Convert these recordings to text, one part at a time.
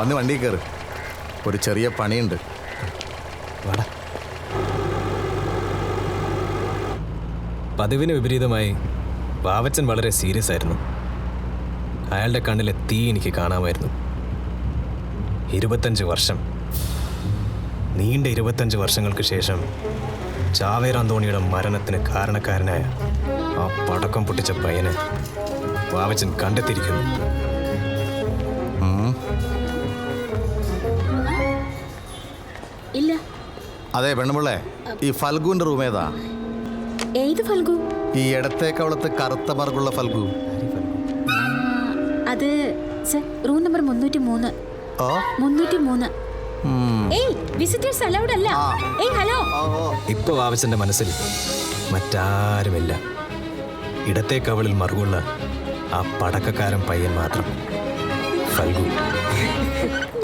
വന്ന് വണ്ടി കയറ്, ഒരു ചെറിയ പണിയുണ്ട്. വാടാ. പതിവിന് വിപരീതമായി വാവച്ചൻ വളരെ സീരിയസ് ആയിരുന്നു. അയാളുടെ കണ്ണിലെ തീ എനിക്ക് കാണാമായിരുന്നു. 25 വർഷം, നീണ്ട 25 വർഷങ്ങൾക്ക് ശേഷം ചാവേർ അന്തോണിയുടെ മരണത്തിന് കാരണക്കാരനായ ആ പടക്കം പൊട്ടിച്ച പയ്യനെ വാവച്ചൻ കണ്ടെത്തിയിരിക്കുന്നു. ഇല്ല. അതെ പെണ്ണുപിള്ളേ, ഈ ഫൽഗുവിന്റെ റൂം ഏതാ? ഏത് ഫൽഗു? ഈ ഇടത്തെ കവളത്ത് കറുത്ത മാർഗുള്ള ഫൽഗു. അത് സർ, റൂം നമ്പർ 303. ഓ 303. ഏയ്, വിസിറ്റേഴ്സ് അലൗഡ് അല്ല. ഏയ് ഹലോ. ഇപ്പൊ വാവച്ചന്റെ മനസ്സിൽ മറ്റാരുമില്ല. ഇടത്തെ കവളിൽ മറുകുള്ള ആ പടക്കക്കാരൻ പയ്യൻ മാത്രം, ഫൽഗു.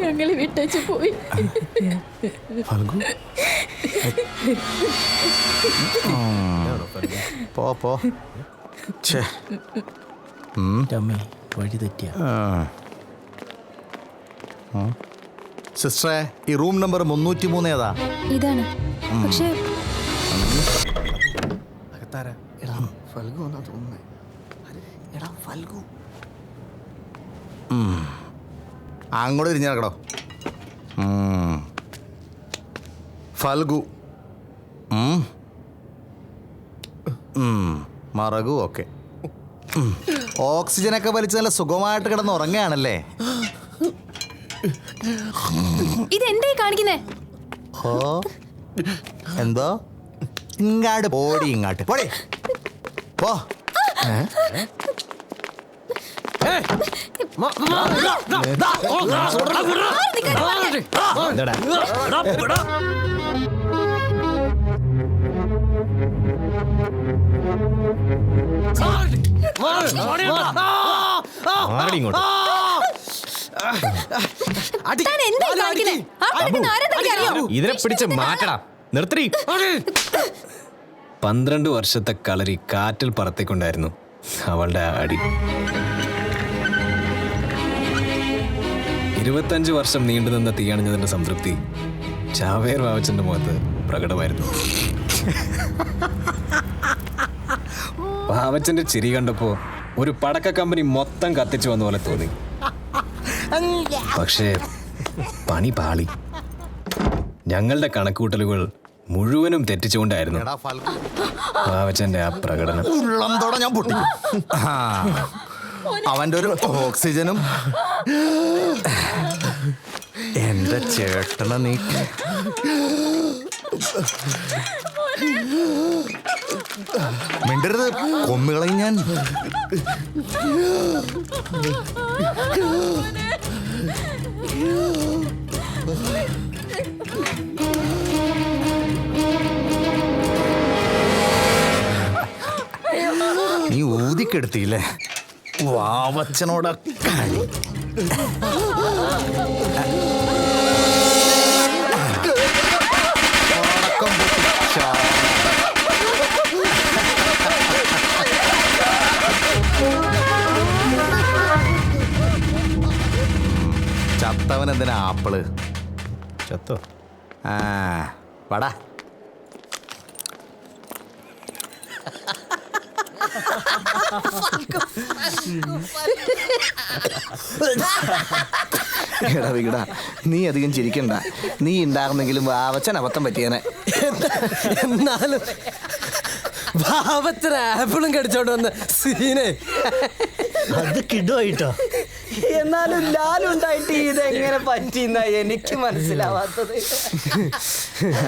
ഞങ്ങളെ വിട്ടേച്ച് പോയി. ഫൽഗു പോ പോ. വഴി തെറ്റിയ സിസ്റ്ററെ, ഈ റൂം നമ്പർ 303 ഏതാ? ഇതാണ്. പക്ഷേ ഫൽഗു എന്നാ തോന്നുന്നേ. എടാ ഫൽഗു. അങ്ങോട്ട് തിരിഞ്ഞു നടക്കടോ. ഫൽഗു മറകു. ഓക്കെ, ഓക്സിജനൊക്കെ വലിച്ച് നല്ല സുഖമായിട്ട് കിടന്ന് ഉറങ്ങുകയാണല്ലേ? ഇതെന്തേ കാണിക്കുന്നേ? ഓ എന്തോ ഇങ്ങാട് പോടി, ഇങ്ങാട്ട് പോടി പോ. ഇങ്ങോട്ട് ഇതിനെ പിടിച്ച് മാറ്റടാ. നിർത്തി. 12 വർഷത്തെ കളരി കാറ്റിൽ പറത്തിക്കൊണ്ടായിരുന്നു അവളുടെ അടി. 25 വർഷം നീണ്ടുനിന്ന തീയണിഞ്ഞതിന്റെ സംതൃപ്തി ചാവേർ വാവച്ചന്റെ മുഖത്ത് പ്രകടമായിരുന്നു. വാവച്ചന്റെ ചിരി കണ്ടപ്പോ ഒരു പടക്ക കമ്പനി മൊത്തം കത്തിച്ചു വന്ന പോലെ തോന്നി. പക്ഷേ പണി പാളി. ഞങ്ങളുടെ കണക്കൂട്ടലുകൾ മുഴുവനും തെറ്റിച്ചുകൊണ്ടായിരുന്നു വാവച്ചന്റെ ആ പ്രകടനം. ഞാൻ പൊട്ടി. അവന്റെ ഒരു ഓക്സിജനും എന്റെ ചേട്ടനെ നീ മിണ്ടരുത്, കൊന്നുകളയും ഞാൻ. നീ ഊതിക്കെടുത്തില്ലേ വാവച്ചനോട് കളി. ചത്തവൻ എന്തിനാ ആപ്പിള്? ചത്തോ? വടാ. എടാ വികടാ, നീ അധികം ചിരിക്കണ്ട. നീ ഉണ്ടാകുന്നെങ്കിലും വാവച്ചൻ അബദ്ധം പറ്റിയേനെ. എന്നാലും വാവച്ചൻ ആപ്പിളും കടിച്ചോണ്ട് വന്ന സീനെ അത് കിടുവായിട്ടോ. എന്നാലും ലാലുണ്ടായിട്ട് ഇതെങ്ങനെ പറ്റിയെന്നാ എനിക്ക് മനസ്സിലാവാത്തത്.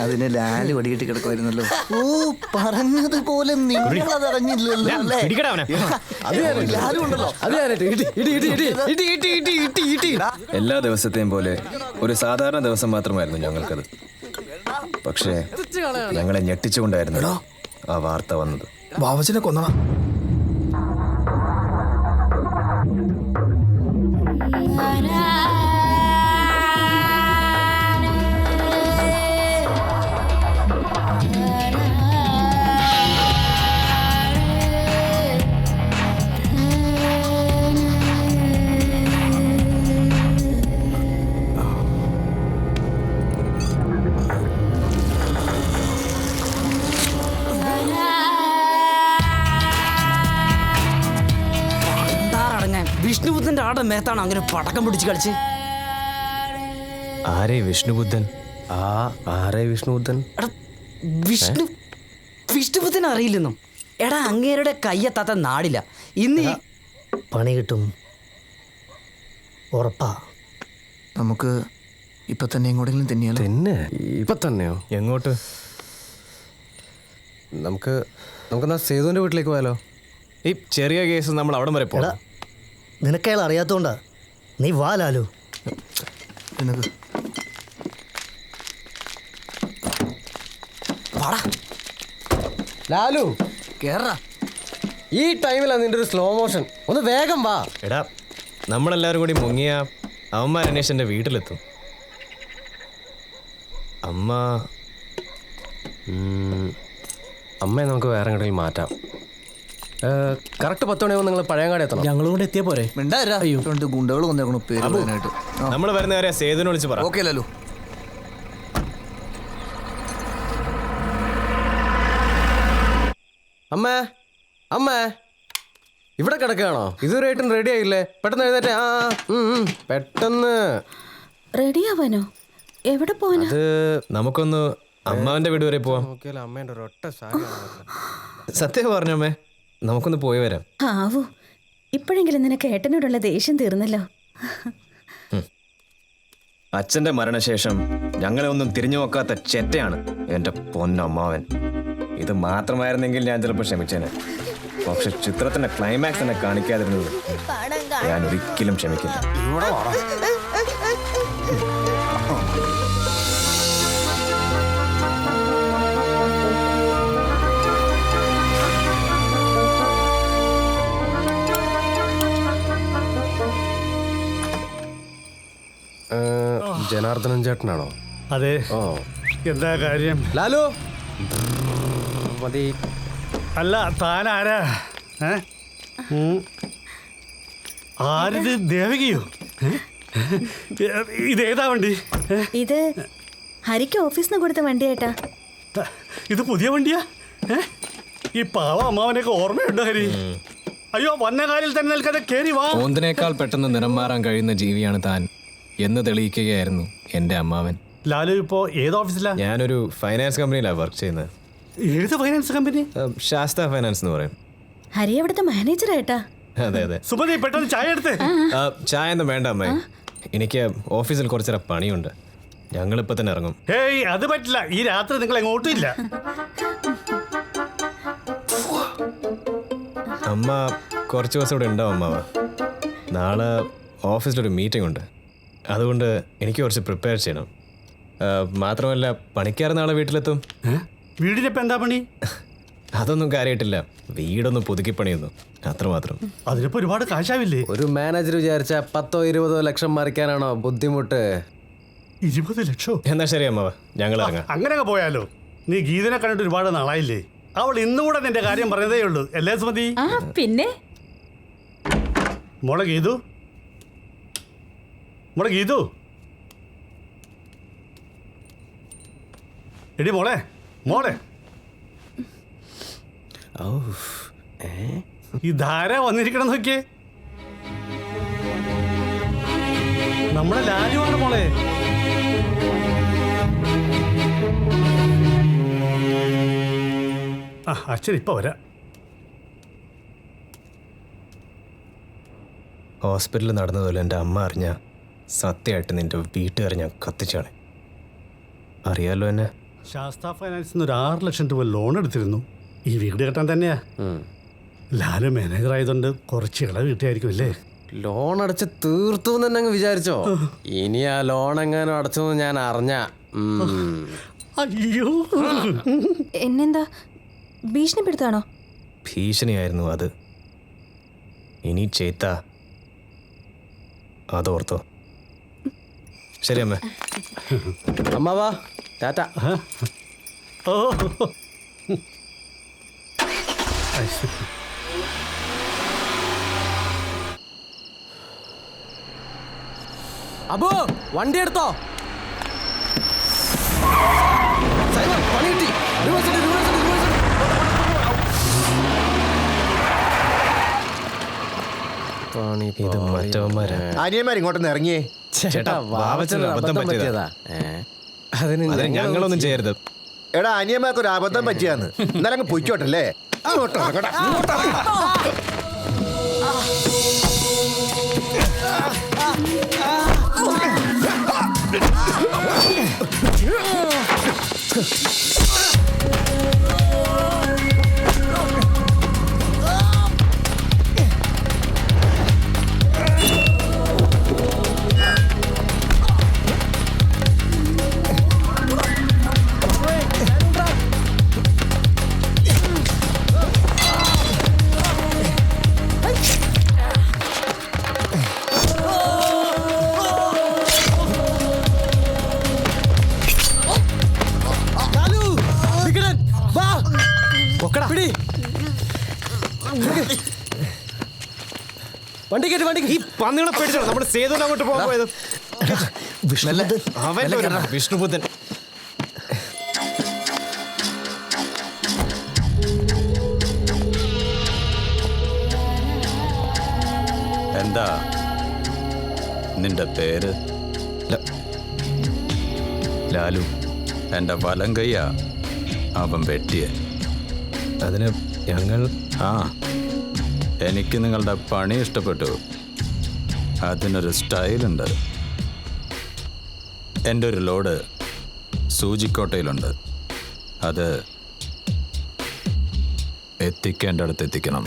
അതിന് ലാല് വടികെട്ടി കിടക്കുമായിരുന്നല്ലോ. ഓ, പറഞ്ഞതുപോലെ നിങ്ങളത് അറിഞ്ഞില്ലല്ലോ അല്ലേ? എല്ലാ ദിവസത്തെയും പോലെ ഒരു സാധാരണ ദിവസം മാത്രമായിരുന്നു ഞങ്ങൾക്കത്. പക്ഷേ ഞങ്ങളെ ഞെട്ടിച്ചുകൊണ്ടായിരുന്നു ആ വാർത്ത വന്നത്. വാവച്ചനെ കൊന്നടാ. ആരുടെ മേത്താണ് അങ്ങനെ പടക്കം പിടിച്ച് കളിച്ച്? ആരേ വിഷ്ണുബുദ്ധൻ? ആരേ വിഷ്ണുബുദ്ധൻ? എടാ വിഷ്ണുബുദ്ധൻ അറിയില്ലെന്നും. എടാ അങ്ങേരുടെ കയ്യെത്താത്ത നാടില്ല. ഇന്ന് പണി കിട്ടും, ഉറപ്പാ. നമുക്ക് ഇപ്പൊ തന്നെ എങ്ങോട്ടെങ്കിലും തന്നെയല്ലോ. തന്നെ ഇപ്പൊ തന്നെയോ? എങ്ങോട്ട്? നമുക്കെന്നാ സേതുവിന്റെ വീട്ടിലേക്ക് പോയാലോ? ഈ ചെറിയ കേസ് നമ്മൾ അവിടം വരെ എടാ പോകണം. നിനക്കയാൾ അറിയാത്തോണ്ടാ. നീ വാ ലാലു. നിനക്ക് ലാലു കേറാ. ഈ ടൈമിലാണ് നിന്റെ ഒരു സ്ലോ മോഷൻ. ഒന്ന് വേഗം വാ. എടാ നമ്മളെല്ലാവരും കൂടി മുങ്ങിയ അവന്മാർ അന്വേഷിച്ച് എൻ്റെ വീട്ടിലെത്തും. അമ്മയെ നമുക്ക് വേറെ എങ്ങോട്ടെങ്കിലും മാറ്റാം. കറക്റ്റ് 10 മണിയാകുമ്പോൾ നിങ്ങൾ പഴയങ്ങാടി എത്തണം. ഞങ്ങളും കൂടെ എത്തിയാ പോരെ? മിണ്ടാരാ. രണ്ട് ഗുണ്ടകൾ വന്നേക്കണു പേര് പറയാനായിട്ട്. നമ്മൾ വരുന്ന കാര്യം സേതുവിനെ വിളിച്ച് പറ. ഓക്കെ ലാലു. അമ്മേ അമ്മേ ഇവിടെ കിടക്കുകയാണോ? ഇതുവരെയായിട്ടും റെഡി ആയില്ലേ? പെട്ടെന്ന് എഴുന്നേറ്റേ. പെട്ടെന്ന് റെഡി ആവാനോ? എവിടെ പോവാനോ? അത് നമുക്കൊന്ന് അമ്മാവൻ്റെ വീട് വരെ പോവാം. നോക്കിയാലോ അമ്മേൻ്റെ ഒരൊറ്റ സാരി. സത്യം പറഞ്ഞമ്മേ, നമുക്കൊന്ന് പോയി വരാം. ആവൂ, ഇപ്പോഴെങ്കിലും നിനക്ക് ഏട്ടനോടുള്ള ദേഷ്യം തീർന്നല്ലോ. അച്ഛൻ്റെ മരണശേഷം ഞങ്ങളെ ഒന്നും തിരിഞ്ഞു നോക്കാത്ത ചെറ്റയാണ് എൻ്റെ പൊന്നമ്മാവൻ. ഇത് മാത്രമായിരുന്നെങ്കിൽ ഞാൻ ചിലപ്പോൾ ക്ഷമിച്ചേനെ. പക്ഷെ ചിത്രത്തിന്റെ ക്ലൈമാക്സ് എന്നെ കാണിക്കാതിരുന്നത് ഞാൻ ഒരിക്കലും ക്ഷമിക്കില്ല. ജനാർദ്ദനൻ ചേട്ടനാണോ? അതെ. ഓ എന്താ കാര്യം? ലാലു മതി. അല്ല താനാരാ? ആരിത്? ദേവകിയോ? ഇതേതാ വണ്ടി? ഇത് ഹരിക്ക് ഓഫീസിൽ നിന്ന് കൊടുത്ത വണ്ടിയേട്ടാ. ഇത് പുതിയ വണ്ടിയാ? ഈ പാവ അമ്മാവനെയൊക്കെ ഓർമ്മയുണ്ടോ ഹരി? അയ്യോ, വന്ന കാലിൽ തന്നെ നിൽക്കാതെ കേറി വാ. ഓന്തിനേക്കാൾ പെട്ടെന്ന് നിറം മാറാൻ കഴിയുന്ന ജീവിയാണ് താൻ എന്ന് തെളിയിക്കുകയായിരുന്നു എൻ്റെ അമ്മാവൻ. ലാലു ഇപ്പോ ഏത് ഓഫീസിലാ? ഞാനൊരു ഫൈനാൻസ് കമ്പനിയിലാണ് വർക്ക് ചെയ്യുന്നത്. ഏത് ഫൈനാൻസ് കമ്പനി? ശാസ്ത ഫൈനാൻസ് എന്ന് പറയും. ഹരി അവിടുത്തെ മാനേജറായിട്ടാ. അതെ അതെ. സുമതി പെട്ടെന്ന് ചായ എടുത്തേ. ചായ ഒന്നും വേണ്ട അമ്മായി, എനിക്ക് ഓഫീസിൽ കുറച്ചേറെ പണിയുണ്ട്. ഞങ്ങളിപ്പോൾ തന്നെ ഇറങ്ങും. ഹേയ്, അത് പറ്റില്ല. ഈ രാത്രി നിങ്ങൾ എങ്ങോട്ടും ഇല്ല. അമ്മ കുറച്ച് ദിവസം ഇവിടെ ഉണ്ടാവും അമ്മാവ. നാളെ ഓഫീസിലൊരു മീറ്റിംഗ് ഉണ്ട്, അതുകൊണ്ട് എനിക്ക് കുറച്ച് പ്രിപ്പയർ ചെയ്യണം. മാത്രമല്ല പണിക്കാർ നാളെ വീട്ടിലെത്തും. വീടിനിപ്പോ എന്താ പണി? അതൊന്നും കാര്യമായിട്ടില്ല, വീടൊന്ന് പുതുക്കി പണിയുന്നു, അത്രമാത്രം. അതിനിപ്പോ ഒരുപാട് കാശാവില്ലേ? ഒരു മാനേജർ വിചാരിച്ച 10-20 ലക്ഷം മറിക്കാനാണോ ബുദ്ധിമുട്ട്? 20 ലക്ഷം? എന്നാ ശരി അമ്മാവ, ഞങ്ങൾ ഇറങ്ങാം. അങ്ങനെയൊക്കെ പോയാലോ? നീ ഗീതനെ കണ്ടിട്ട് ഒരുപാട് നാളായില്ലേ? അവൾ ഇന്നുകൂടെ നിന്റെ കാര്യം പറഞ്ഞതേ ഉള്ളൂ അല്ലേ സുമതി? ആ പിന്നെ മോളെ ഗീതു, മോളെ ഗീതു, എടി മോളെ, മോളെ, ഈ ധാര വന്നിരിക്കണം നോക്കിയേ. നമ്മുടെ ലാലുവാണ് മോളെ. ആ അച്ഛൻ ഇപ്പൊ വരാം. ഹോസ്പിറ്റലിൽ നടന്നതുപോലെ എൻ്റെ അമ്മ അറിഞ്ഞ സത്യമായിട്ട് നിന്റെ വീട്ടുകാരെ ഞാൻ കത്തിച്ചാണ്. അറിയാലോ എന്നെ. ശാസ്ത ഫൈനാൻസിൽ നിന്ന് ഒരു 6 ലക്ഷം രൂപ ലോൺ എടുത്തിരുന്നു ഈ വീട് കെട്ടാൻ തന്നെയാ. ലാലു മാനേജർ ആയതുകൊണ്ട് കുറച്ച് ഇളവ് കിട്ടിയായിരിക്കും അല്ലേ? ലോൺ അടച്ച് തീർത്തു എന്ന് തന്നെ അങ്ങ് വിചാരിച്ചോ? ഇനി ആ ലോൺ എങ്ങാനും അടച്ചു ഞാൻ അറിഞ്ഞ. അയ്യോ, എന്നെന്താ ഭീഷണിപ്പെടുത്താണോ? ഭീഷണിയായിരുന്നു അത്. ഇനി ചേത്ത അതോർത്തോ. ശരി അമ്മ. അമ്മാവാ ടാറ്റ. ഓ അബു വണ്ടി എടുത്തോ. പണി കിട്ടി. റിവേഴ്സ് ഇട്, റിവേഴ്സ് ഇട്, റിവേഴ്സ് ഇട്. ഇത് മറ്റവന്മാരാ. അനിയന്മാർ ഇങ്ങോട്ടൊന്ന് ഇറങ്ങിയേ. ചേട്ടാ വാവച്ചന് അബദ്ധം പറ്റിയതാ. അതിന് ഞങ്ങളൊന്നും ചെയ്യരുത്. എടാ അനിയന്മാർക്ക് ഒരു അബദ്ധം പറ്റിയാന്ന്. എന്നാലും അങ്ങ് പൊയ്ക്കോട്ടല്ലേ. ഇങ്ങോട്ട് ഇറങ്ങടാ. വണ്ടി കയറ്റി വണ്ടി. ഈ പന്നികളെ പേടിച്ചോ നമ്മൾ സേതുവിനെ അങ്ങോട്ട് പോകാൻ പോയത്. അവൻ വിഷ്ണുബുദ്ധൻ. എന്താ നിന്റെ പേര്? ലാലു. എൻ്റെ വലം കയ്യാ അവൻ വെട്ടിയ. അതിന് ഞങ്ങൾ എനിക്ക് നിങ്ങളുടെ പണി ഇഷ്ടപ്പെട്ടു. അതിനൊരു സ്റ്റൈലുണ്ട്. എൻ്റെ ഒരു ലോഡ് സൂചിക്കോട്ടയിലുണ്ട്. അത് എത്തിക്കേണ്ട അടുത്ത് എത്തിക്കണം.